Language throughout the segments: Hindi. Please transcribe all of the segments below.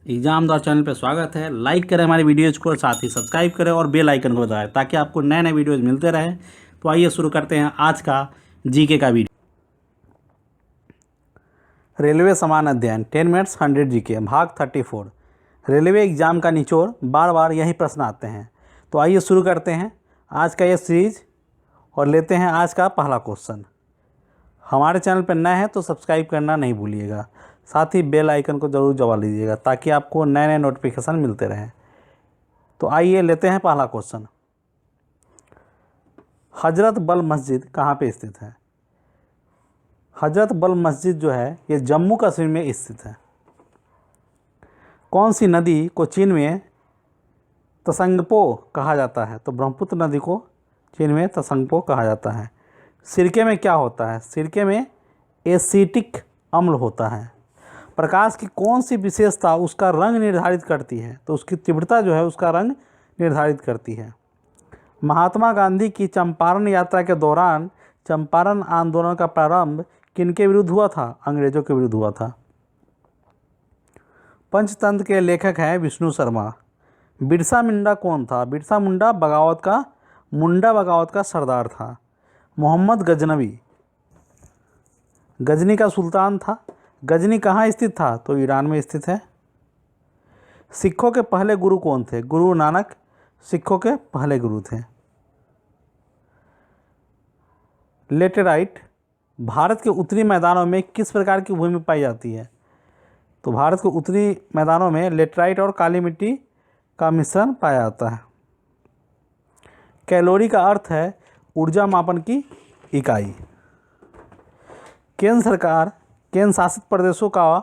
एग्जाम दौर चैनल पर स्वागत है। लाइक करें हमारी वीडियोज़ को और साथ ही सब्सक्राइब करें और बेल आइकन को दबाएं ताकि आपको नए नए वीडियोज़ मिलते रहें। तो आइए शुरू करते हैं आज का जीके का वीडियो। रेलवे समान अध्ययन 10 मिनट्स 100 जीके भाग 34। रेलवे एग्जाम का निचोड़, बार बार यही प्रश्न आते हैं। तो आइए शुरू करते हैं आज का ये सीरीज और लेते हैं आज का पहला क्वेश्चन। हमारे चैनल पर नए हैं तो सब्सक्राइब करना नहीं भूलिएगा, साथ ही बेल आइकन को ज़रूर दबा लीजिएगा ताकि आपको नए नए नोटिफिकेशन मिलते रहें। तो आइए लेते हैं पहला क्वेश्चन। हजरत बल मस्जिद कहाँ पे स्थित है? हजरत बल मस्जिद जो है ये जम्मू कश्मीर में स्थित है। कौन सी नदी को चीन में त्संगपो कहा जाता है? तो ब्रह्मपुत्र नदी को चीन में त्संगपो कहा जाता है। सिरके में क्या होता है? सिरके में एसिटिक अम्ल होता है। प्रकाश की कौन सी विशेषता उसका रंग निर्धारित करती है? तो उसकी तीव्रता जो है उसका रंग निर्धारित करती है। महात्मा गांधी की चंपारण यात्रा के दौरान चंपारण आंदोलन का प्रारंभ किनके विरुद्ध हुआ था? अंग्रेजों के विरुद्ध हुआ था। पंचतंत्र के लेखक हैं विष्णु शर्मा। बिरसा मुंडा कौन था? बिरसा मुंडा बगावत का सरदार था। मोहम्मद गजनवी गजनी का सुल्तान था। गजनी कहाँ स्थित था? तो ईरान में स्थित है। सिखों के पहले गुरु कौन थे? गुरु नानक सिखों के पहले गुरु थे। लेटेराइट भारत के उत्तरी मैदानों में किस प्रकार की भूमि पाई जाती है? तो भारत के उत्तरी मैदानों में लेटेराइट और काली मिट्टी का मिश्रण पाया जाता है। कैलोरी का अर्थ है ऊर्जा मापन की इकाई। केंद्र शासित प्रदेशों का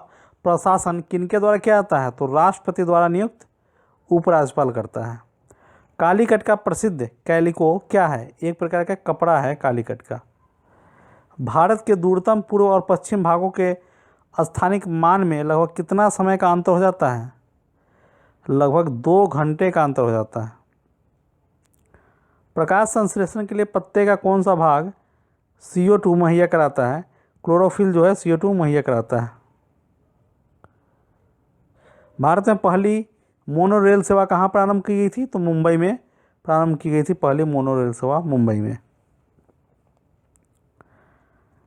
प्रशासन किनके द्वारा किया जाता है? तो राष्ट्रपति द्वारा नियुक्त उपराज्यपाल करता है। कालीकट का प्रसिद्ध कैलिको क्या है? एक प्रकार का कपड़ा है कालीकट का। भारत के दूरतम पूर्व और पश्चिम भागों के स्थानिक मान में लगभग कितना समय का अंतर हो जाता है? लगभग 2 घंटे का अंतर हो जाता है। प्रकाश संश्लेषण के लिए पत्ते का कौन सा भाग CO2 मुहैया कराता है? क्लोरोफिल जो है CO2 मुहैया कराता है। भारत में पहली मोनोरेल सेवा कहाँ प्रारंभ की गई थी? तो मुंबई में प्रारंभ की गई थी पहली मोनोरेल सेवा मुंबई में।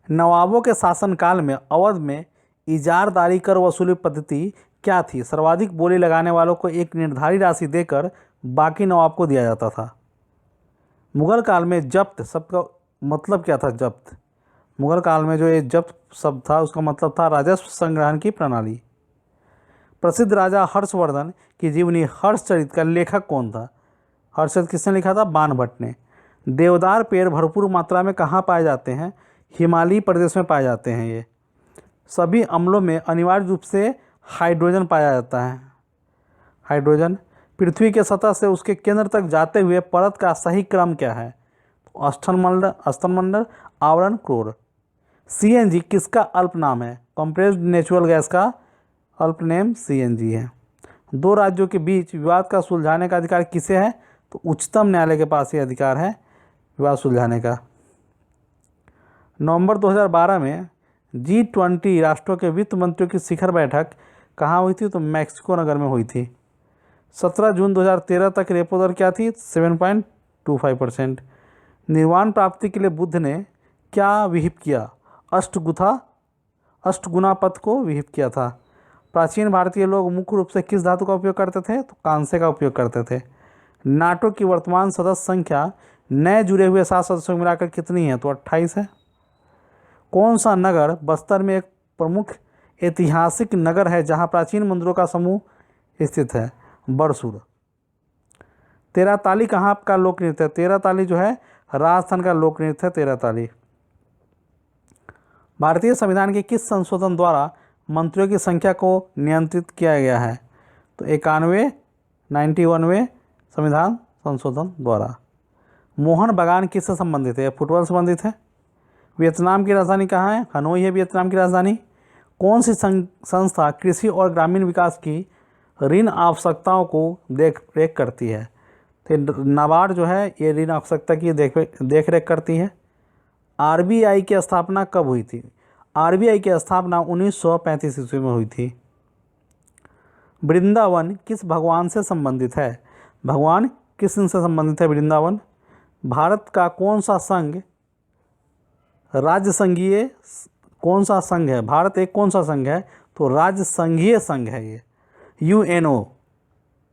नवाबों के शासनकाल में अवध में इजारदारी कर वसूली पद्धति क्या थी? सर्वाधिक बोली लगाने वालों को एक निर्धारित राशि देकर बाकी नवाब को दिया जाता था। मुगल काल में जब्त शब्द का मतलब क्या था? जब्त मुगल काल में जो ये जब्त शब्द था उसका मतलब था राजस्व संग्रहण की प्रणाली। प्रसिद्ध राजा हर्षवर्धन की जीवनी हर्षचरित का लेखक कौन था? हर्षचरित किसने लिखा था? बाणभट्ट ने। देवदार पेड़ भरपूर मात्रा में कहाँ पाए जाते हैं? हिमालयी प्रदेश में पाए जाते हैं। ये सभी अम्लों में अनिवार्य रूप से हाइड्रोजन पाया जाता है। हाइड्रोजन पृथ्वी के सतह से उसके केंद्र तक जाते हुए परत का सही क्रम क्या है? तो अस्तरमंडल आवरण कोर। CNG किसका अल्प नाम है? कंप्रेस्ड नेचुरल गैस का अल्प नेम CNG है। 2 राज्यों के बीच विवाद का सुलझाने का अधिकार किसे है? तो उच्चतम न्यायालय के पास ये अधिकार है विवाद सुलझाने का। नवंबर 2012 में G20 राष्ट्रों के वित्त मंत्रियों की शिखर बैठक कहाँ हुई थी? तो मैक्सिको नगर में हुई थी। 17 जून 2013 तक रेपो दर क्या थी? 7.25%। निर्वाण प्राप्ति के लिए बुद्ध ने क्या विहिप किया? अष्टगुना पथ को विहिप किया था। प्राचीन भारतीय लोग मुख्य रूप से किस धातु का उपयोग करते थे? तो कांसे का उपयोग करते थे। नाटो की वर्तमान सदस्य संख्या नए जुड़े हुए 7 सदस्यों को मिलाकर कितनी है? तो 28 है। कौन सा नगर बस्तर में एक प्रमुख ऐतिहासिक नगर है जहां प्राचीन मंदिरों का समूह स्थित है? बरसूर। तेराताली कहाँ का लोक नृत्य है? तेराताली जो है राजस्थान का लोक नृत्य है तेराताली। भारतीय संविधान के किस संशोधन द्वारा मंत्रियों की संख्या को नियंत्रित किया गया है? तो 91वें संविधान संशोधन द्वारा। मोहन बागान किससे संबंधित है? फुटबॉल संबंधित है। वियतनाम की राजधानी कहाँ है? हनोई है वियतनाम की राजधानी। कौन सी संस्था कृषि और ग्रामीण विकास की ऋण आवश्यकताओं को देख रेख करती है? तो नाबार्ड जो है ये ऋण आवश्यकता की देख रेख करती है। RBI की स्थापना कब हुई थी? RBI की स्थापना 1935 ईस्वी में हुई थी। वृंदावन किस भगवान से संबंधित है? भगवान कृष्ण से संबंधित है वृंदावन। भारत का कौन सा संघ राज्य संघीय कौन सा संघ है? भारत एक कौन सा संघ है? तो राज्य संघीय संघ है ये। यूएनओ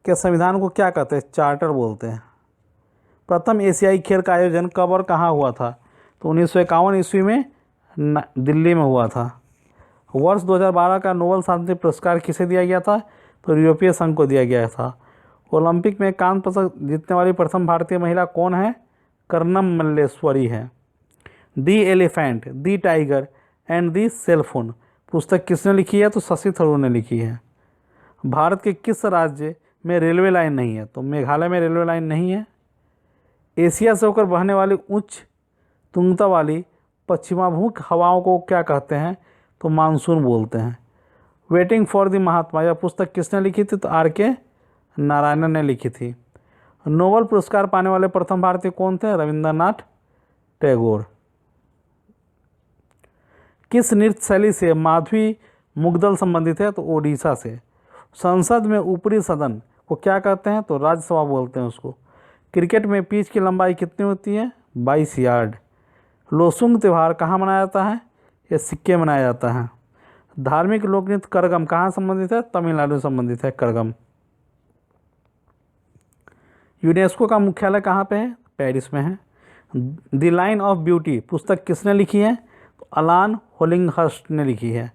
के संविधान को क्या कहते हैं? चार्टर बोलते हैं। प्रथम एशियाई खेल का आयोजन कब और कहाँ हुआ था? तो 1951 ईस्वी में दिल्ली में हुआ था। वर्ष 2012 का नोबेल शांति पुरस्कार किसे दिया गया था? तो यूरोपीय संघ को दिया गया था। ओलंपिक में कांस्य पदक जीतने वाली प्रथम भारतीय महिला कौन है? कर्णम मल्लेश्वरी है। दी elephant, the tiger and the cellphone पुस्तक किसने लिखी है? तो शशि थरूर ने लिखी है। भारत के किस राज्य में रेलवे लाइन नहीं है? तो मेघालय में रेलवे लाइन नहीं है। एशिया से होकर बहने वाली उच्च तुंगता वाली पश्चिमाभिमुख हवाओं को क्या कहते हैं? तो मानसून बोलते हैं। वेटिंग फॉर द महात्मा यह पुस्तक किसने लिखी थी? तो आर.के. नारायणन ने लिखी थी। नोबेल पुरस्कार पाने वाले प्रथम भारतीय कौन थे? रविंद्रनाथ टैगोर। किस नृत्य शैली से माधवी मुग्दल संबंधित है? तो ओडिशा से। संसद में ऊपरी सदन को क्या कहते हैं? तो राज्यसभा बोलते हैं उसको। क्रिकेट में पिच की लंबाई कितनी होती है? 22 यार्ड। लोसुंग त्यौहार कहाँ मनाया जाता है? ये सिक्किम मनाया जाता है। धार्मिक लोकनृत्य करगम कहाँ संबंधित है? तमिलनाडु संबंधित है करगम। यूनेस्को का मुख्यालय कहाँ पे है? पेरिस में है। द लाइन ऑफ ब्यूटी पुस्तक किसने लिखी है? तो अलान होलिंगहर्स्ट ने लिखी है।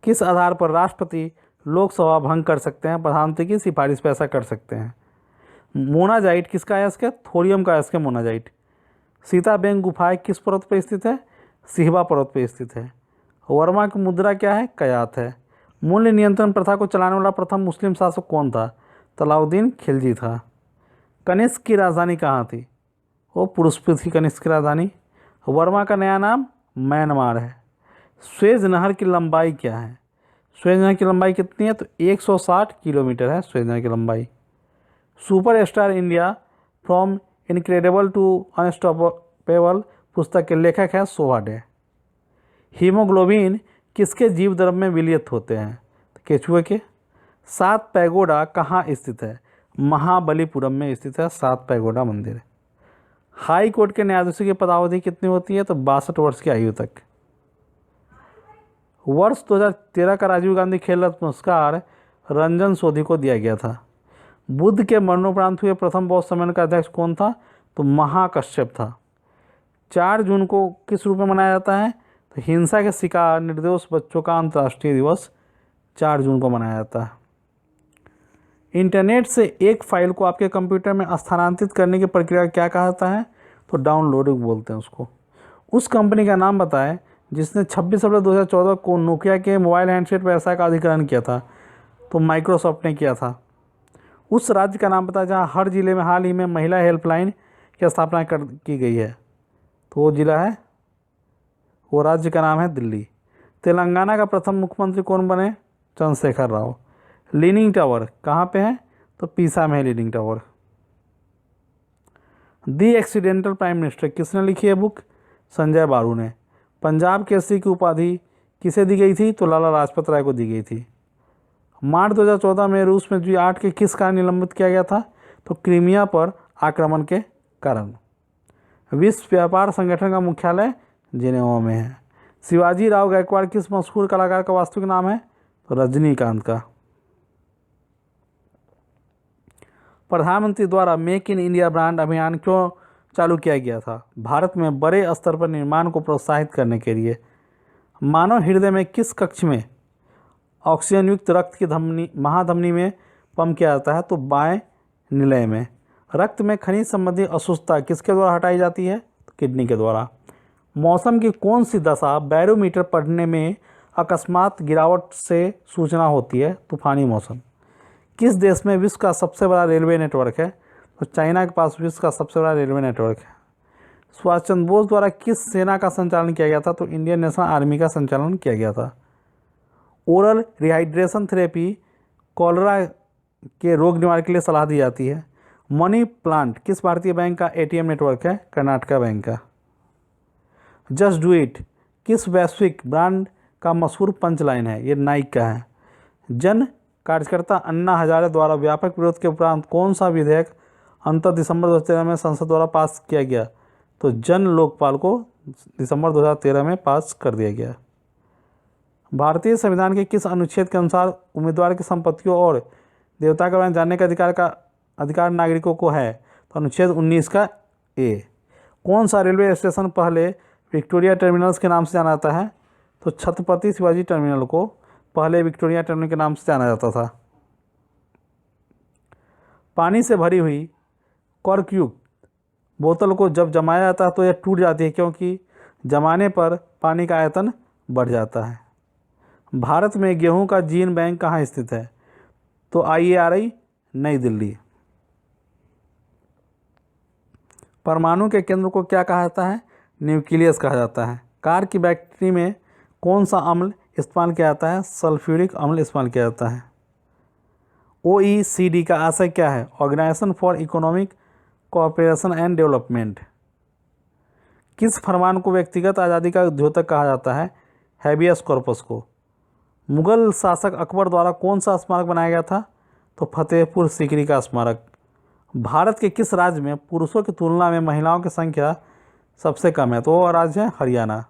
किस आधार पर राष्ट्रपति लोकसभा भंग कर सकते हैं? प्रधानमंत्री की सिफारिश पर ऐसा कर सकते हैं। मोनाजाइट किसका अयस्क है? थोरियम का अयस्क है मोनाजाइट। सीताबेन गुफाएं किस पर्वत पर स्थित है? सिहवा पर्वत पर स्थित है। वर्मा की मुद्रा क्या है? कयात है। मूल्य नियंत्रण प्रथा को चलाने वाला प्रथम मुस्लिम शासक कौन था? तलाउद्दीन खिलजी था। कनिष्क की राजधानी कहाँ थी? वो पुरुषपुर थी कनिष्क की राजधानी। वर्मा का नया नाम म्यांमार है। स्वेज नहर की लंबाई क्या है? स्वेज नहर की लंबाई कितनी है? तो 160 किलोमीटर है स्वेज नहर की लंबाई। Superstar India from incredible to unstoppable पुस्तक के लेखक हैं शोभा डे। हीमोग्लोबिन किसके जीव द्रव्य में विलयित होते हैं? तो केचुए के। 7 पैगोडा कहाँ स्थित है? महाबलीपुरम में स्थित है 7 पैगोडा मंदिर। हाई कोर्ट के न्यायाधीशों की पदावधि कितनी होती है? तो 62 वर्ष की आयु तक। वर्ष 2013 का राजीव गांधी खेल रत्न पुरस्कार रंजन सोधी को दिया गया था। बुद्ध के मरणोपरांत हुए प्रथम बौद्ध सम्मेलन का अध्यक्ष कौन था? तो महाकश्यप था। 4 जून को किस रूप में मनाया जाता है? तो हिंसा के शिकार निर्दोष बच्चों का अंतर्राष्ट्रीय दिवस 4 जून को मनाया जाता है। इंटरनेट से एक फाइल को आपके कंप्यूटर में स्थानांतरित करने की प्रक्रिया क्या कहा जाता है? तो डाउनलोडिंग बोलते हैं उसको। उस कंपनी का नाम बताएं जिसने 26 अप्रैल 2014 को नोकिया के मोबाइल हैंडसेट व्यवसाय का अधिग्रहण किया था? तो माइक्रोसॉफ्ट ने किया था। उस राज्य का नाम बताएं जहां हर जिले में हाल ही में महिला हेल्पलाइन की स्थापना की गई है? तो वो जिला है, वो राज्य का नाम है दिल्ली। तेलंगाना का प्रथम मुख्यमंत्री कौन बने? चंद्रशेखर राव। लीनिंग टावर कहाँ पे है? तो पीसा में है लीनिंग टावर। दी एक्सीडेंटल प्राइम मिनिस्टर किसने लिखी है बुक? संजय बारू ने। पंजाब केसरी की उपाधि किसे दी गई थी? तो लाला लाजपत राय को दी गई थी। मार्च 2014 में रूस में G8 के किस कारण निलंबित किया गया था? तो क्रीमिया पर आक्रमण के कारण। विश्व व्यापार संगठन का मुख्यालय जिनेवा में है। शिवाजी राव गायकवाड़ किस मशहूर कलाकार का वास्तविक नाम है? तो रजनीकांत का। प्रधानमंत्री द्वारा मेक इन इंडिया ब्रांड अभियान क्यों चालू किया गया था? भारत में बड़े स्तर पर निर्माण को प्रोत्साहित करने के लिए। मानव हृदय में किस कक्ष में ऑक्सीजन युक्त रक्त की धमनी महाधमनी में पंप किया जाता है? तो बाएं निलय में। रक्त में खनिज संबंधी अस्वस्थता किसके द्वारा हटाई जाती है? तो किडनी के द्वारा। मौसम की कौन सी दशा बैरोमीटर पढ़ने में अकस्मात गिरावट से सूचना होती है? तूफानी मौसम। किस देश में विश्व का सबसे बड़ा रेलवे नेटवर्क है? तो चाइना के पास विश्व का सबसे बड़ा रेलवे नेटवर्क है। सुभाष चंद्र बोस द्वारा किस सेना का संचालन किया गया था? तो इंडियन नेशनल आर्मी का संचालन किया गया था। ओरल रिहाइड्रेशन थेरेपी कॉलरा के रोग निवारण के लिए सलाह दी जाती है। मनी प्लांट किस भारतीय बैंक का एटीएम नेटवर्क है? कर्नाटका बैंक का। जस्ट डू इट किस वैश्विक ब्रांड का मशहूर पंच लाइन है? ये नाइक का है। जन कार्यकर्ता अन्ना हजारे द्वारा व्यापक विरोध के उपरांत कौन सा विधेयक अंतर दिसंबर 2013 में संसद द्वारा पास किया गया? तो जन लोकपाल को दिसंबर 2013 में पास कर दिया गया। भारतीय संविधान के किस अनुच्छेद के अनुसार उम्मीदवार की संपत्तियों और देवता के बारे में जानने का अधिकार नागरिकों को है? तो अनुच्छेद 19 का ए। कौन सा रेलवे स्टेशन पहले विक्टोरिया टर्मिनल्स के नाम से जाना जाता है? तो छत्रपति शिवाजी टर्मिनल को पहले विक्टोरिया टर्मिनल के नाम से जाना जाता था। पानी से भरी हुई कॉर्कयुक्त बोतल को जब जमाया जाता है तो यह टूट जाती है, क्योंकि जमाने पर पानी का आयतन बढ़ जाता है। भारत में गेहूं का जीन बैंक कहाँ स्थित है? तो IARI नई दिल्ली। परमाणु के केंद्र को क्या कहा जाता है? न्यूक्लियस कहा जाता है। कार की बैटरी में कौन सा अम्ल इस्तेमाल किया जाता है? सल्फ्यूरिक अम्ल इस्तेमाल किया जाता है। OECD का आशय क्या है? Organisation for economic cooperation and development. किस फरमान को व्यक्तिगत आज़ादी का द्योतक कहा जाता है? हैबियस कॉर्पस को। मुगल शासक अकबर द्वारा कौन सा स्मारक बनाया गया था? तो फतेहपुर सीकरी का स्मारक। भारत के किस राज्य में पुरुषों की तुलना में महिलाओं की संख्या सबसे कम है? तो वो राज्य है हरियाणा।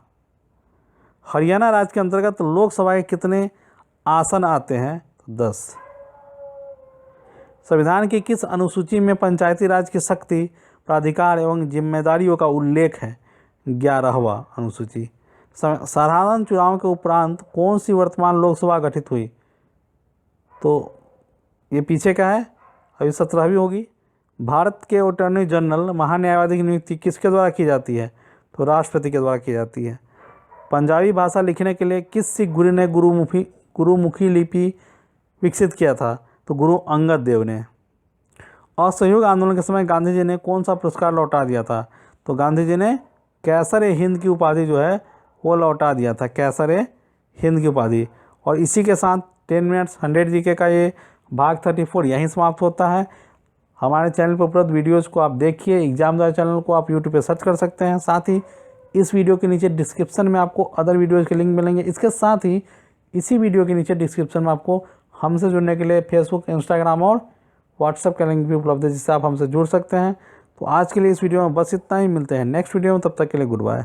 हरियाणा राज्य के अंतर्गत लोकसभा के कितने आसन आते हैं? तो 10। संविधान की किस अनुसूची में पंचायती राज की शक्ति, प्राधिकार एवं जिम्मेदारियों का उल्लेख है? 11वां अनुसूची। साधारण चुनाव के उपरांत कौन सी वर्तमान लोकसभा गठित हुई? तो ये पीछे का है, अभी 17वीं होगी। भारत के अटॉर्नी जनरल महान्यायवादी की नियुक्ति किसके द्वारा की जाती है? तो राष्ट्रपति के द्वारा की जाती है। पंजाबी भाषा लिखने के लिए किस सिख गुरु ने गुरुमुखी लिपि विकसित किया था? तो गुरु अंगद देव ने। असहयोग आंदोलन के समय गांधी जी ने कौन सा पुरस्कार लौटा दिया था? तो गांधी जी ने कैसर-ए-हिंद की उपाधि जो है वो लौटा दिया था, कैसर-ए-हिंद की उपाधि। और इसी के साथ 10 मिनट्स 100 जीके का ये भाग 34 यहीं समाप्त होता है। हमारे चैनल पर उपलब्ध वीडियोज़ को आप देखिए। एग्जाम चैनल को आप यूट्यूब पे सर्च कर सकते हैं। साथ ही इस वीडियो के नीचे डिस्क्रिप्शन में आपको अदर वीडियोज़ के लिंक मिलेंगे। इसके साथ ही इसी वीडियो के नीचे डिस्क्रिप्शन में आपको हमसे जुड़ने के लिए फेसबुक, इंस्टाग्राम और व्हाट्सएप का लिंक भी उपलब्ध है, जिससे आप हमसे जुड़ सकते हैं। तो आज के लिए इस वीडियो में बस इतना ही। मिलते हैं नेक्स्ट वीडियो में, तब तक के लिए गुड बाय।